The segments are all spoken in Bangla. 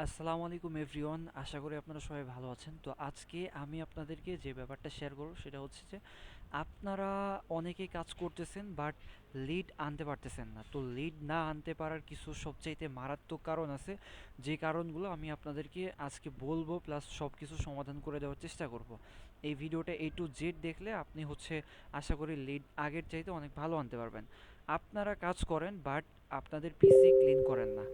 আসসালামু আলাইকুম এভরিওয়ান, আশা করি আপনারা সবাই ভালো আছেন। তো আজকে আমি আপনাদেরকে যে ব্যাপারটা শেয়ার করব সেটা হচ্ছে যে আপনারা অনেকেই কাজ করতেছেন বাট লিড আনতে পারতেছেন না। তো লিড না আনতে পারার কিছু সবচাইতে মারাত্মক কারণ আছে, যে কারণগুলো আমি আপনাদেরকে আজকে বলবো, প্লাস সব কিছু সমাধান করে দেওয়ার চেষ্টা করব। এই ভিডিওটা A to Z দেখলে আপনি হচ্ছে আশা করি লিড আগের চাইতে অনেক ভালো আনতে পারবেন। আপনারা কাজ করেন বাট আপনাদের পিসি ক্লিন করেন না।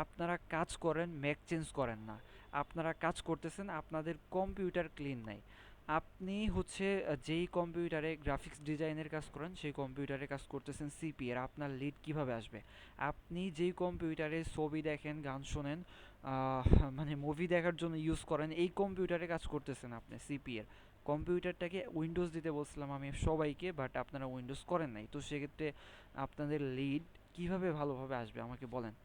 আপনারা কাজ করেন, ম্যাক চেঞ্জ করেন না। আপনারা কাজ করতেছেন, আপনাদের কম্পিউটার ক্লিন নাই। আপনি হচ্ছে যেই কম্পিউটারে গ্রাফিক্স ডিজাইনের কাজ করেন সেই কম্পিউটারে কাজ করতেছেন সিপি এর, আপনার লিড কিভাবে আসবে? আপনি যেই কম্পিউটারে ছবি দেখেন, গান শোনেন, আহ, মানে মুভি দেখার জন্য ইউজ করেন, এই কম্পিউটারে কাজ করতেছেন আপনি সিপি এর। কম্পিউটারটাকে উইন্ডোজ দিতে বলছিলাম আমি সবাইকে, বাট আপনারা উইন্ডোজ করেন নাই। তো সেক্ষেত্রে আপনাদের লিড কিভাবে ভালোভাবে আসবে আমাকে বলেন।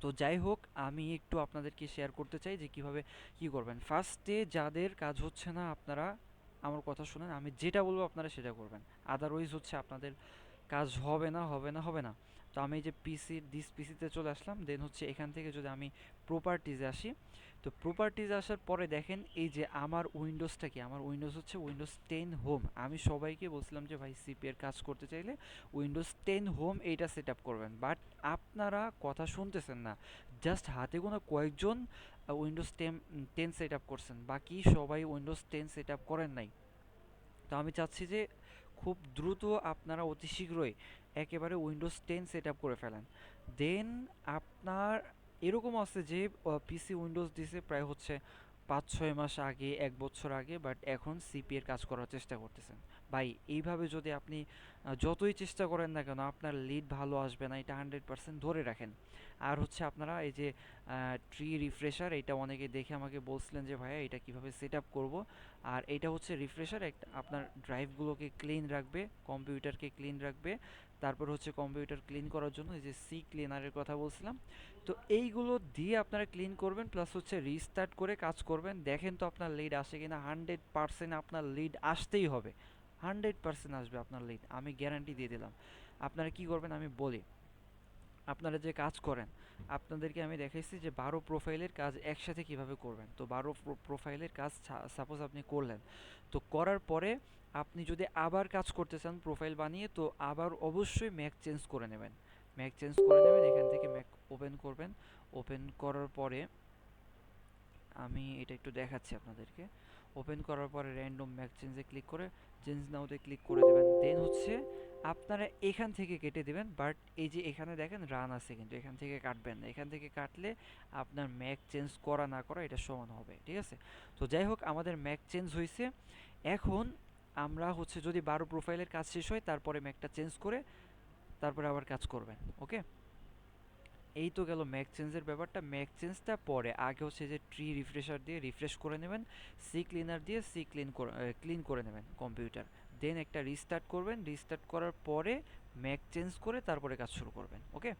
তো যাই হোক, আমি একটু আপনাদেরকে শেয়ার করতে চাই যে কিভাবে কি করবেন। ফার্স্টে যাদের কাজ হচ্ছে না, আপনারা আমার কথা শুনেন, আমি যেটা বলবো আপনারা সেটা করবেন। আদারওয়াইজ হচ্ছে আপনাদের কাজ হবে না, হবে না, হবে না। তো আমি এই যে পিসিতে চলে আসলাম, দেন হচ্ছে এখান থেকে যদি আমি প্রপার্টিজে আসি, তো প্রপার্টিজে আসার পরে দেখেন এই যে আমার উইন্ডোজটা কি, আমার উইন্ডোজ হচ্ছে উইন্ডোজ 10 হোম। আমি সবাইকে বলছিলাম যে ভাই সিপি এর কাজ করতে চাইলে উইন্ডোজ 10 হোম এইটা সেট আপ করবেন, বাট আপনারা কথা শুনতেছেন না। জাস্ট হাতে গোনা কয়েকজন উইন্ডোজ 10 সেট আপ করছেন, বাকি সবাই উইন্ডোজ 10 সেট আপ করেন নাই। তো আমি চাচ্ছি যে খুব দ্রুত আপনারা অতি শীঘ্রই একেবারে উইন্ডোজ 10 সেট আপ করে ফেলেন। দেন আপনার এরকম আছে যে পিসি উইন্ডোজ দিছে প্রায় হচ্ছে 5-6 মাস আগে, 1 বছর আগে, বাট এখন সিপি এর কাজ করার চেষ্টা করতেছেন। ভাই এইভাবে যদি আপনি যতই চেষ্টা করেন না কেন, আপনার লিড ভালো আসবে না, এটা 100% ধরে রাখেন। আর হচ্ছে আপনারা এই যে ট্রি রিফ্রেশার, এটা অনেকে দেখে আমাকে বলছিলেন যে ভাইয়া এটা কিভাবে সেট আপ করবো। আর এটা হচ্ছে রিফ্রেশার, একটা আপনার ড্রাইভগুলোকে ক্লিন রাখবে, কম্পিউটারকে ক্লিন রাখবে। তারপর হচ্ছে কম্পিউটার ক্লিন করার জন্য এই যে সি ক্লিনারের কথা বলছিলাম, তো এইগুলো দিয়ে আপনারা ক্লিন করবেন, প্লাস হচ্ছে রিস্টার্ট করে কাজ করবেন। দেখেন তো আপনার লিড আসে কিনা। 100% আপনার লিড আসতেই হবে, 100% আসবে আপনার লিড, আমি গ্যারান্টি দিয়ে দিলাম। আপনারা কি করবেন আমি বলি। আপনারা যে কাজ করেন, আপনাদেরকে আমি দেখাইছি যে 12 প্রোফাইলের কাজ একসাথে কিভাবে করবেন। তো 12 প্রোফাইলের কাজ সাপোজ আপনি করলেন, তো করার পরে আপনি যদি আবার কাজ করতে চান প্রোফাইল বানিয়ে, তো আবার অবশ্যই ম্যাক চেঞ্জ করে নেবেন। ম্যাক চেঞ্জ করে নেবেন, এখান থেকে ম্যাক ওপেন করবেন। ওপেন করার পরে আমি এটা একটু দেখাচ্ছি আপনাদেরকে। ওপেন করার পরে র্যান্ডম ম্যাক চেঞ্জে ক্লিক করে চেঞ্জ নাওতে ক্লিক করে দেবেন। দেন হচ্ছে আপনারা এখান থেকে কেটে দেবেন, বাট এই যে এখানে দেখেন রান আছে, কিন্তু এখান থেকে কাটবেন না। এখান থেকে কাটলে আপনার ম্যাক চেঞ্জ করা না করা এটা সমান হবে, ঠিক আছে? তো যাই হোক, আমাদের ম্যাক চেঞ্জ হয়েছে। এখন আমরা হচ্ছে যদি 12 প্রোফাইলের কাজ শেষ হয় তারপরে ম্যাকটা চেঞ্জ করে তারপরে আবার কাজ করবেন, ওকে? এই তো গেল ম্যাক চেঞ্জের ব্যাপারটা। ম্যাক চেঞ্জটা পরে, আগে হচ্ছে যে ট্রি রিফ্রেশার দিয়ে রিফ্রেশ করে নেবেন, সি ক্লিনার দিয়ে সি ক্লিন করে নেবেন কম্পিউটার। দেন একটা রিস্টার্ট করবেন, রিস্টার্ট করার পরে ম্যাক চেঞ্জ করে তারপরে কাজ শুরু করবেন, ওকে?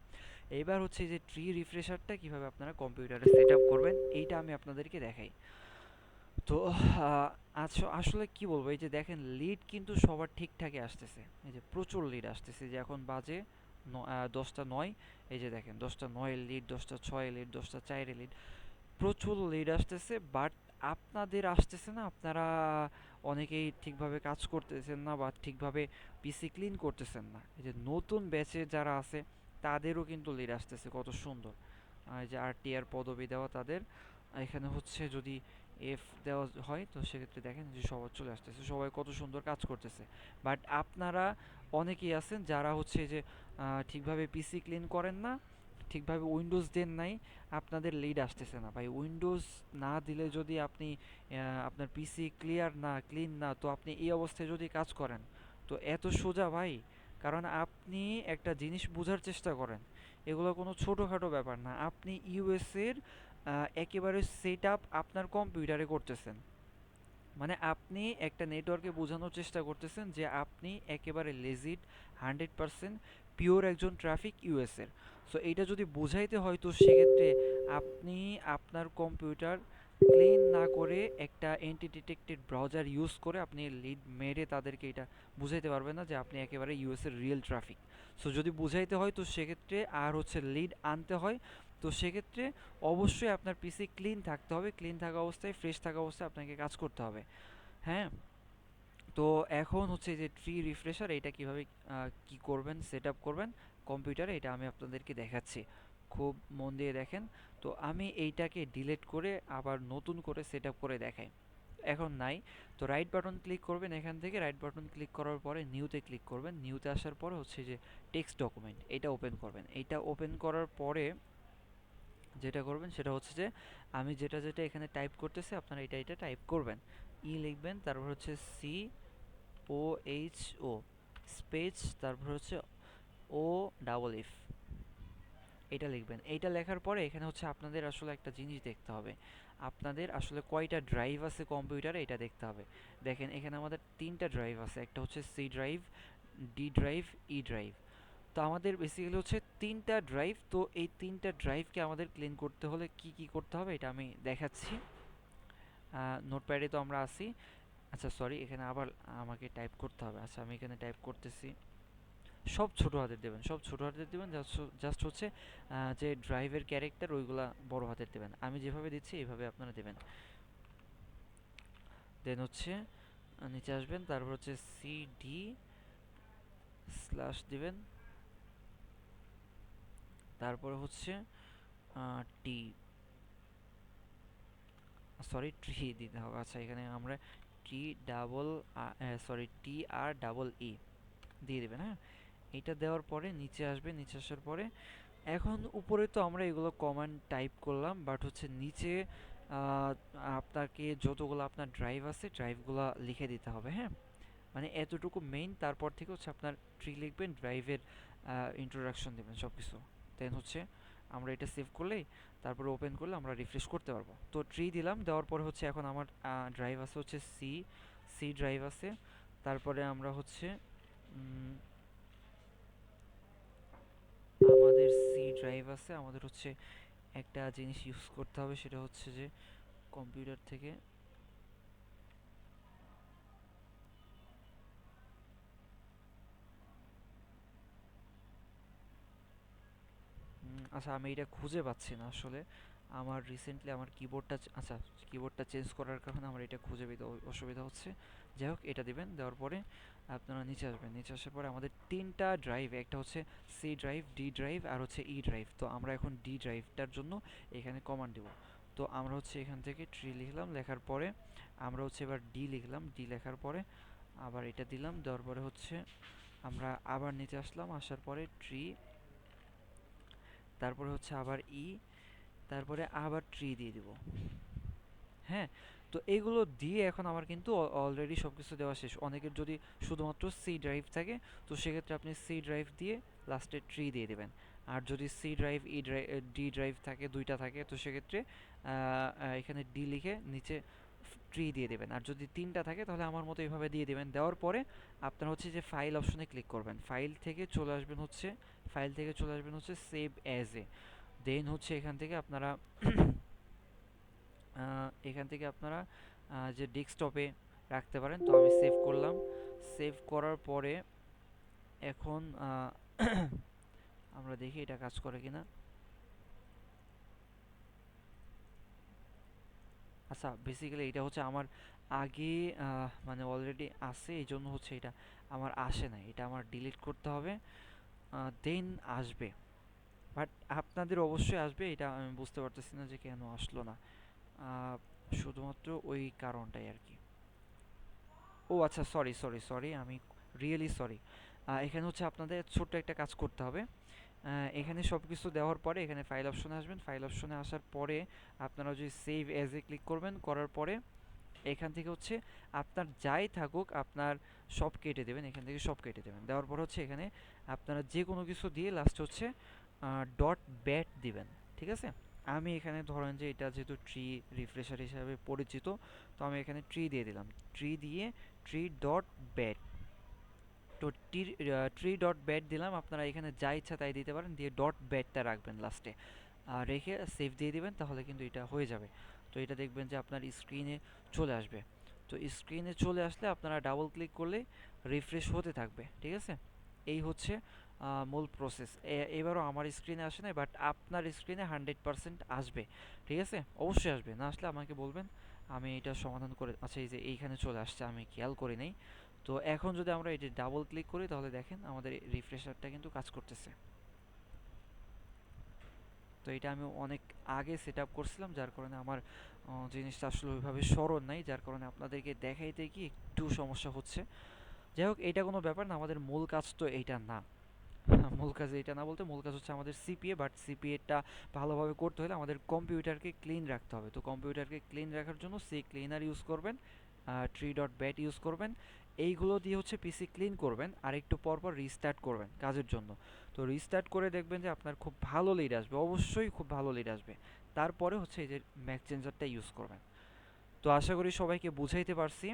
এইবার হচ্ছে যে ট্রি রিফ্রেশারটা কিভাবে আপনারা কম্পিউটারে সেট আপ করবেন এইটা আমি আপনাদেরকে দেখাই। তো আসলে কি বলবো, এই যে দেখেন লিড কিন্তু সবার ঠিকঠাকই আসতেছে। এই যে প্রচুর লিড আসতেছে, যে এখন বাজে 10টা 9। এই যে দেখেন 10টা 9 লিড, 10টা 6 লিড, 10টা 4 লিড, প্রচুর লিড আসতেছে। বাট আপনাদের আসতেছে না, আপনারা অনেকেই ঠিকভাবে কাজ করতেছেন না বা ঠিকভাবে পিসি ক্লিন করতেছেন না। এই যে নতুন ব্যাচে যারা আছে তাদেরও কিন্তু লিড আসতেছে কত সুন্দর। এই যে আরটিআর পদবি দেওয়া তাদের, এখানে হচ্ছে যদি এফ দেওয়া হয় তো সেক্ষেত্রে দেখেন যে সবার চলে আসতেছে, সবাই কত সুন্দর কাজ করতেছে। বাট আপনারা অনেকেই আছেন যারা হচ্ছে যে ঠিকভাবে পিসি ক্লিন করেন না, ঠিকভাবে উইন্ডোজ দেন নাই, আপনাদের লিড আসতেছে না। ভাই উইন্ডোজ না দিলে যদি আপনি আপনার পিসি ক্লিন না, তো আপনি এই অবস্থায় যদি কাজ করেন, তো এত সোজা ভাই। কারণ আপনি একটা জিনিস বোঝার চেষ্টা করেন, এগুলো কোনো ছোটোখাটো ব্যাপার না। আপনি ইউএস এর একেবারে সেট আপ আপনার কম্পিউটারে করতেছেন, মানে আপনি একটা নেটওয়ার্কে বোঝানোর চেষ্টা করতেছেন যে আপনি একেবারে লেজিট, 100% পিওর একজন ট্রাফিক ইউএসের। সো এইটা যদি বোঝাইতে হয়, তো সেক্ষেত্রে আপনি আপনার কম্পিউটার ক্লিন না করে একটা এন্টি ডিটেক্টেড ব্রাউজার ইউজ করে আপনি লিড মেরে তাদেরকে এটা বুঝাইতে পারবেন না যে আপনি একেবারে ইউএসের রিয়েল ট্রাফিক। সো যদি বুঝাইতে হয় তো সেক্ষেত্রে আর হচ্ছে লিড আনতে হয়, তো তো সেক্ষেত্রে অবশ্যই আপনার পিসি ক্লিন থাকতে হবে, ক্লিন থাকা অবস্থায়, ফ্রেশ থাকা অবস্থায় আপনাকে কাজ করতে হবে। হ্যাঁ, তো এখন হচ্ছে যে ট্রি রিফ্রেশার এটা কিভাবে কি করবেন, সেট আপ করবেন কম্পিউটারে, এটা আমি আপনাদেরকে দেখাচ্ছি। খুব মন দিয়ে দেখেন। তো আমি এইটাকে ডিলিট করে আবার নতুন করে সেট আপ করে দেখাই। এখন নাই। তো রাইট বাটন ক্লিক করবেন, এখান থেকে রাইট বাটন ক্লিক করার পরে নিউতে ক্লিক করবেন। নিউতে আসার পরে হচ্ছে যে টেক্সট ডকুমেন্ট এটা ওপেন করবেন। এইটা ওপেন করার পরে যেটা করবেন সেটা হচ্ছে যে আমি যেটা যেটা এখানে টাইপ করতেছি আপনারা এটা টাইপ করবেন। ই লিখবেন, তারপর হচ্ছে C O H O space, তারপর হচ্ছে ও ডাবল এফ, এটা লিখবেন। এইটা লেখার পরে এখানে হচ্ছে আপনাদের আসলে একটা জিনিস দেখতে হবে, আপনাদের আসলে কয়টা ড্রাইভ আছে কম্পিউটারে এটা দেখতে হবে। দেখেন এখানে আমাদের তিনটা ড্রাইভ আছে, একটা হচ্ছে C drive, D drive, E drive. তো আমাদের বেসিক্যালি হচ্ছে তিনটা ড্রাইভ। তো এই তিনটা ড্রাইভকে আমাদের ক্লিন করতে হলে কি কি করতে হবে এটা আমি দেখাচ্ছি। নোটপ্যাডে তো আমরা আছি। আচ্ছা সরি, এখানে আবার আমাকে টাইপ করতে হবে। আচ্ছা আমি এখানে টাইপ করতেছি। সব ছোট হাতের দেবেন, সব ছোট হাতের দেবেন। জাস্ট হচ্ছে যে ড্রাইভের ক্যারেক্টার ওইগুলা বড় হাতের দেবেন। আমি যেভাবে দিচ্ছি এইভাবে আপনারা দেবেন। দেন হচ্ছে নিচে আসবেন, তারপর হচ্ছে সি ডি স্ল্যাশ দিবেন, তারপরে হচ্ছে টি, সরি ট্রি দিতে হবে। আচ্ছা এখানে আমরা টি ডাবল, সরি টি আর ডাবল ই দিয়ে দেবেন। হ্যাঁ, এটা দেওয়ার পরে নিচে আসবে, নিচে আসার পরে এখন উপরে তো আমরা এগুলো কমান্ড টাইপ করলাম, বাট হচ্ছে নিচে আহ, আপনাকে যতগুলো আপনার ড্রাইভ আছে ড্রাইভগুলো লিখে দিতে হবে। হ্যাঁ, মানে এতটুকু মেইন। তারপর থেকে হচ্ছে আপনার ট্রি লিখবেন, ড্রাইভের ইন্ট্রোডাকশন দেবেন সব কিছু। দেন হচ্ছে আমরা এটা সেভ করলেই তারপরে ওপেন করলে আমরা রিফ্রেশ করতে পারবো। তো ট্রি দিলাম, দেওয়ার পরে হচ্ছে এখন আমার ড্রাইভ আছে হচ্ছে সি, সি ড্রাইভ আছে। তারপরে আমরা হচ্ছে আমাদের সি ড্রাইভ আছে, আমাদের হচ্ছে একটা জিনিস ইউজ করতে হবে, সেটা হচ্ছে যে কম্পিউটার থেকে আচ্ছা আমি এটা খুঁজে পাচ্ছি না আসলে। আমার রিসেন্টলি আমার কিবোর্ডটা, আচ্ছা কিবোর্ডটা চেঞ্জ করার কারণে আমার এটা খুঁজে পেতে অসুবিধা হচ্ছে। যাই হোক, এটা দিবেন, দেওয়ার পরে আপনারা নিচে আসবেন। নিচে আসার পরে আমাদের তিনটা ড্রাইভ, একটা হচ্ছে সি ড্রাইভ, ডি ড্রাইভ আর হচ্ছে ই ড্রাইভ। তো আমরা এখন ডি ড্রাইভটার জন্য এখানে কমান্ড দেব। তো আমরা হচ্ছে এখান থেকে ট্রি লিখলাম, লেখার পরে আমরা হচ্ছে এবার ডি লিখলাম, ডি লেখার পরে আবার এটা দিলাম, দেওয়ার পরে হচ্ছে আমরা আবার নিচে আসলাম, আসার পরে ট্রি, তারপরে হচ্ছে আবার ই, তারপরে আবার ট্রি দিয়ে দিব। হ্যাঁ, তো এইগুলো দিয়ে এখন আমার কিন্তু অলরেডি সব কিছু দেওয়া শেষ। অনেকের যদি শুধুমাত্র সি ড্রাইভ থাকে তো সেক্ষেত্রে আপনি সি ড্রাইভ দিয়ে লাস্টে ট্রি দিয়ে দেবেন। আর যদি C drive, E drive, D drive থাকে, দুইটা থাকে, তো সেক্ষেত্রে এখানে ডি লিখে নিচে ট্রি দিয়ে দেবেন। আর যদি তিনটা থাকে তাহলে আমার মতো এইভাবে দিয়ে দেবেন। দেওয়ার পরে আপনার হচ্ছে যে ফাইল অপশনে ক্লিক করবেন, ফাইল থেকে চলে আসবেন হচ্ছে, ফাইল থেকে চলে আসবেন হচ্ছে সেভ অ্যাজ এ। দেন হচ্ছে এখান থেকে আপনারা এখান থেকে আপনারা যে ডেস্কটপে রাখতে পারেন। তো আমি সেভ করলাম। সেভ করার পরে এখন আমরা দেখি এটা কাজ করে কিনা। আচ্ছা বেসিক্যালি এটা হচ্ছে আমার আগে মানে অলরেডি আছে, এই জন্য হচ্ছে এটা আমার আসে না, এটা আমার ডিলিট করতে হবে, দেন আসবে। বাট আপনাদের অবশ্যই আসবে, এটা আমি বুঝতে পারতেছি না যে কেন আসলো না। আহ, শুধুমাত্র ওই কারণটাই আর কি। ও আচ্ছা, সরি সরি সরি, আমি রিয়েলি সরি। এখানে হচ্ছে আপনাদের ছোট্ট একটা কাজ করতে হবে। এখানে সব কিছু দেওয়ার পরে এখানে ফাইল অপশনে আসবেন, ফাইল অপশনে আসার পরে আপনারা যদি সেভ অ্যাজ এ ক্লিক করবেন, করার পরে এখান থেকে হচ্ছে আপনার যাই থাকুক আপনার সব কেটে দেবেন, এখান থেকে সব কেটে দেবেন। দেওয়ার পর হচ্ছে এখানে আপনারা যে কোনো কিছু দিয়ে লাস্ট হচ্ছে ডট ব্যাট দিবেন। ঠিক আছে, আমি এখানে ধরেন যে এটা যেহেতু ট্রি রিফ্রেশার হিসাবে পরিচিত, তো আমি এখানে ট্রি দিয়ে দিলাম। ট্রি দিয়ে ট্রি ডট ব্যাট, তো ট্রি ডট ব্যাট দিলাম। আপনারা এখানে যা ইচ্ছা তাই দিতে পারেন, দিয়ে ডট ব্যাটটা রাখবেন লাস্টে, রেখে সেভ দিয়ে দিবেন, তাহলে কিন্তু এটা হয়ে যাবে। তো এটা দেখবেন যে আপনার স্ক্রিনে চলে আসবে। তো স্ক্রিনে চলে আসলে আপনারা ডাবল ক্লিক করলে রিফ্রেশ হতে থাকবে। ঠিক আছে, এই হচ্ছে মূল প্রসেস এবারও আমার স্ক্রিনে আসে নাই, বাট আপনার স্ক্রিনে 100% আসবে। ঠিক আছে, অবশ্যই আসবে, না আসলে আমাকে বলবেন, আমি এটা সমাধান করে। আচ্ছা, এই যে এইখানে চলে আসছে, আমি খেয়াল করি নাই। তো এখন যদি আমরা এটি ডাবল ক্লিক করি তাহলে দেখেন আমাদের রিফ্রেশারটা কিন্তু কাজ করতেছে। তো এটা আমি অনেক আগে সেট আপ করছিলাম, যার কারণে আমার জিনিসটা আসলে ওইভাবে স্মরণ নাই, যার কারণে আপনাদেরকে দেখাইতে কি একটু সমস্যা হচ্ছে। যাই হোক, এটা কোনো ব্যাপার না, আমাদের মূল কাজ তো এইটা না। মূল কাজ এটা না বলতে, মূল কাজ হচ্ছে আমাদের সিপিএ, বাট সিপিএটা ভালোভাবে করতে হলে আমাদের কম্পিউটারকে ক্লিন রাখতে হবে। তো কম্পিউটারকে ক্লিন রাখার জন্য সি ক্লিনার ইউজ করবেন, ট্রি ডট ব্যাট ইউজ করবেন। এইগুলো দিয়ে হচ্ছে পিসি ক্লিন করবেন, আর একটু পর পর রিস্টার্ট করবেন কাজের জন্য। তো রিস্টার্ট করে দেখবেন যে আপনার খুব ভালো লিড আসবে, অবশ্যই খুব ভালো লিড আসবে। তারপরে হচ্ছে এই যে ম্যাক চেঞ্জারটা ইউজ করবেন। তো আশা করি সবাইকে বুঝাইতে পারছি।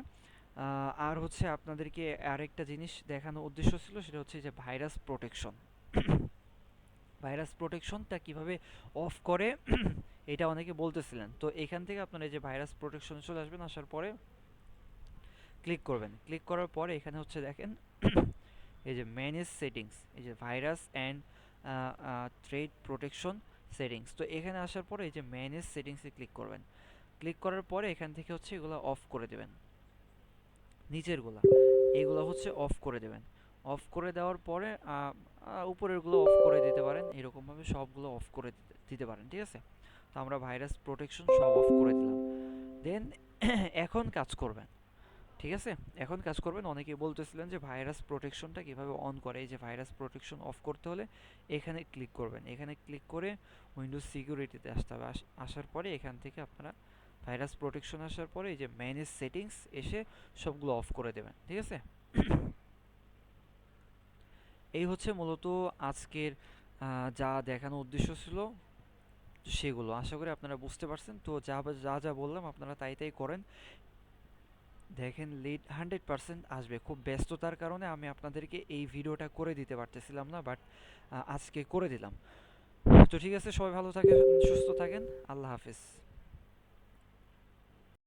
আর হচ্ছে আপনাদেরকে আরেকটা জিনিস দেখানোর উদ্দেশ্য ছিল, সেটা হচ্ছে যে ভাইরাস প্রোটেকশন। ভাইরাস প্রোটেকশনটা কিভাবে অফ করে এটা অনেকে বলতেছিলেন। তো এখান থেকে আপনারা এই যে ভাইরাস প্রোটেকশনে চলে আসবেন, আসার পরে ক্লিক করবেন। ক্লিক করার পরে এখানে হচ্ছে দেখেন এই যে ম্যানেজ সেটিংস, এই যে virus and thread protection settings. তো এখানে আসার পরে এই যে ম্যানেজ সেটিংসে ক্লিক করবেন। ক্লিক করার পরে এখান থেকে হচ্ছে এগুলো অফ করে দেবেন, নিচেরগুলা এগুলো হচ্ছে অফ করে দেবেন। অফ করে দেওয়ার পরে উপরেরগুলো অফ করে দিতে পারেন, এরকমভাবে সবগুলো অফ করে দিতে পারেন। ঠিক আছে, তো আমরা ভাইরাস প্রোটেকশন সব অফ করে দিলাম। দেন এখন কাজ করবেন। ঠিক আছে, এখন কাজ করবেন। অনেকেই বলতেছিলেন যে ভাইরাস প্রোটেকশনটা কীভাবে অন করে। এই যে ভাইরাস প্রোটেকশন অফ করতে হলে এখানে ক্লিক করবেন। এখানে ক্লিক করে উইন্ডোজ সিকিউরিটিতে আসতে হবে। আসার পরে এখান থেকে আপনারা ভাইরাস প্রোটেকশন আসার পরে এই যে ম্যানেজ সেটিংস এসে সবগুলো অফ করে দেবেন। ঠিক আছে, এই হচ্ছে মূলত আজকের যা দেখানোর উদ্দেশ্য ছিল সেগুলো। আশা করি আপনারা বুঝতে পারছেন। তো যা যা যা বললাম আপনারা তাই তাই করেন, দেখেন লিড 100% আসবে। খুব ব্যস্ততার কারণে আমি আপনাদেরকে এই ভিডিওটা করে দিতে পারতেছিলাম না, বাট আজকে করে দিলাম। তো ঠিক আছে, সবাই ভালো থাকেন, সুস্থ থাকেন, আল্লাহ হাফেজ।